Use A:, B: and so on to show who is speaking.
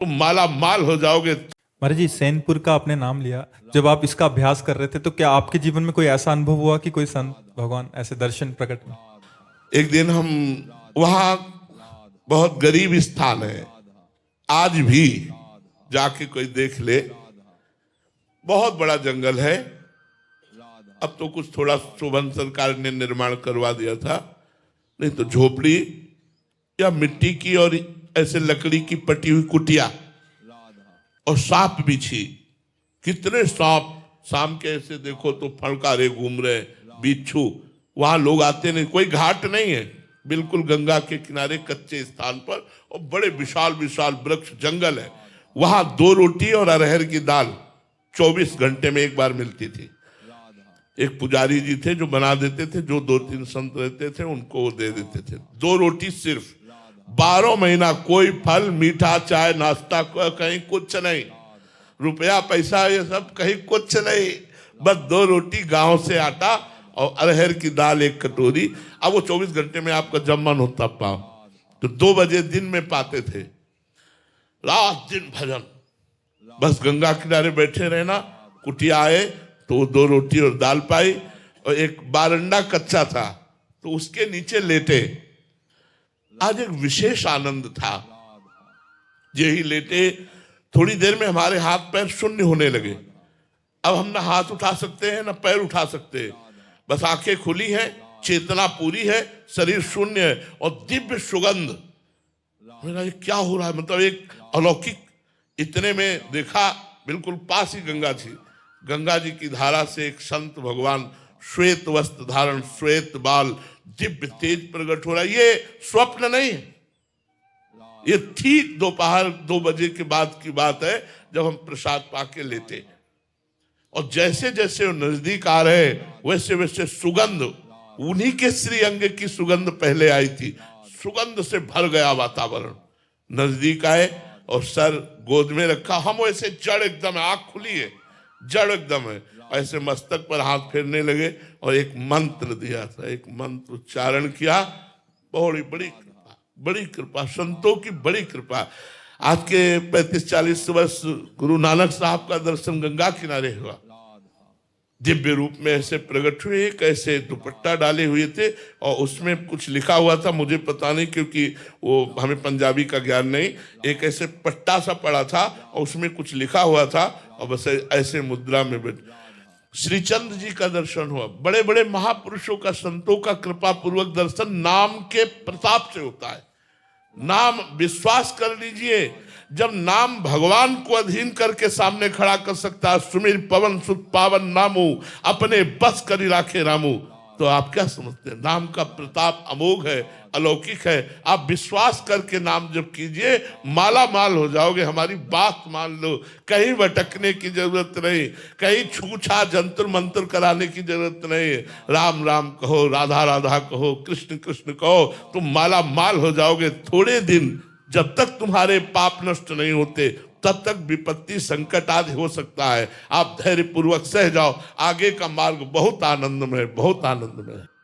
A: तो माला माल हो जाओगे।
B: महाराज जी, सैनपुर का आपने नाम लिया। जब आप इसका अभ्यास कर रहे थे तो क्या आपके जीवन में कोई ऐसा अनुभव हुआ कि कोई संत भगवान ऐसे दर्शन प्रकट में?
A: एक दिन हम वहां, बहुत गरीब स्थान है, आज भी जाके कोई देख ले, बहुत बड़ा जंगल है। अब तो कुछ थोड़ा शोभन सरकार ने निर्माण करवा दिया था, नहीं तो झोपड़ी या मिट्टी की और ऐसे लकड़ी की पटी हुई कुटिया और सांप बिछी। कितने सांप, शाम के ऐसे देखो तो फड़कारे घूम रहे, बिच्छू। वहां लोग आते नहीं, कोई घाट नहीं है, बिल्कुल गंगा के किनारे कच्चे स्थान पर, और बड़े विशाल विशाल वृक्ष जंगल है। वहां 2 रोटी और अरहर की दाल 24 घंटे में एक बार मिलती थी। एक पुजारी जी थे जो बना देते थे, जो 2-3 संत रहते थे उनको वो दे देते थे। 2 रोटी सिर्फ, 12 महीना कोई फल, मीठा, चाय, नाश्ता, कहीं कुछ नहीं, रुपया पैसा ये सब कहीं कुछ नहीं, बस 2 रोटी, गांव से आटा और अरहर की दाल 1 कटोरी। अब वो 24 घंटे में आपका जब मन होता पाओ, तो 2 बजे दिन में पाते थे। रात दिन भजन, बस गंगा किनारे बैठे रहना। कुटिया आए तो 2 रोटी और दाल पाई, और एक बारंडा कच्चा था तो उसके नीचे लेटे। आज एक विशेष आनंद था, यही लेटे, थोड़ी देर में हमारे हाथ पैर शून्य होने लगे। अब हम ना हाथ उठा सकते हैं ना पैर उठा सकते हैं, बस आंखें खुली हैं, चेतना पूरी है, शरीर शून्य है, और दिव्य सुगंध। मेरा ये क्या हो रहा है, मतलब एक अलौकिक। इतने में देखा, बिल्कुल पास ही गंगा थी। गंगा जी की धारा से एक संत भगवान, श्वेत वस्त्र धारण, श्वेत बाल, दिव्य तेज प्रकट हो रहा है। ये स्वप्न नहीं है, ये ठीक दोपहर 2 बजे के बाद की बात है, जब हम प्रसाद पाके लेते। और जैसे जैसे वो नजदीक आ रहे, वैसे वैसे सुगंध, उन्हीं के श्री अंग की सुगंध पहले आई थी, सुगंध से भर गया वातावरण। नजदीक आए और सर गोद में रखा, हम वैसे जड़ एकदम, आंख खुली है, जड़ एकदम है, ऐसे मस्तक पर हाथ फेरने लगे और एक मंत्र दिया था, एक मंत्र उच्चारण किया। बड़ी बड़ी कृपा, बड़ी कृपा, संतों की बड़ी कृपा। आज के 35-40 वर्ष गुरु नानक साहब का दर्शन गंगा किनारे हुआ, दिव्य रूप में ऐसे प्रकट हुए, एक ऐसे दुपट्टा डाले हुए थे और उसमें कुछ लिखा हुआ था, मुझे पता नहीं क्योंकि वो हमें पंजाबी का ज्ञान नहीं। एक ऐसे पट्टा सा पड़ा था और उसमें कुछ लिखा हुआ था, और बस ऐसे मुद्रा में बैठे। श्रीचंद्र जी का दर्शन हुआ। बड़े बड़े महापुरुषों का, संतों का कृपा पूर्वक दर्शन नाम के प्रताप से होता है। नाम, विश्वास कर लीजिए, जब नाम भगवान को अधीन करके सामने खड़ा कर सकता है, सुमिर पवन सुत पावन नामू, अपने बस करी राखे रामू, तो आप क्या समझते हैं? नाम का प्रताप अमोघ है, अलौकिक है। आप विश्वास करके नाम जब कीजिए, माला माल हो जाओगे। हमारी बात मान लो, कहीं भटकने की जरूरत नहीं, कहीं छूछा जंतर मंत्र कराने की जरूरत नहीं। राम राम कहो, राधा राधा कहो, कृष्ण कृष्ण कहो, तुम माला माल हो जाओगे। थोड़े दिन, जब तक तुम्हारे पाप नष्ट नहीं होते, तब तक विपत्ति संकट आदि हो सकता है। आप धैर्य पूर्वक सह जाओ, आगे का मार्ग बहुत आनंदमय, बहुत आनंदमय है।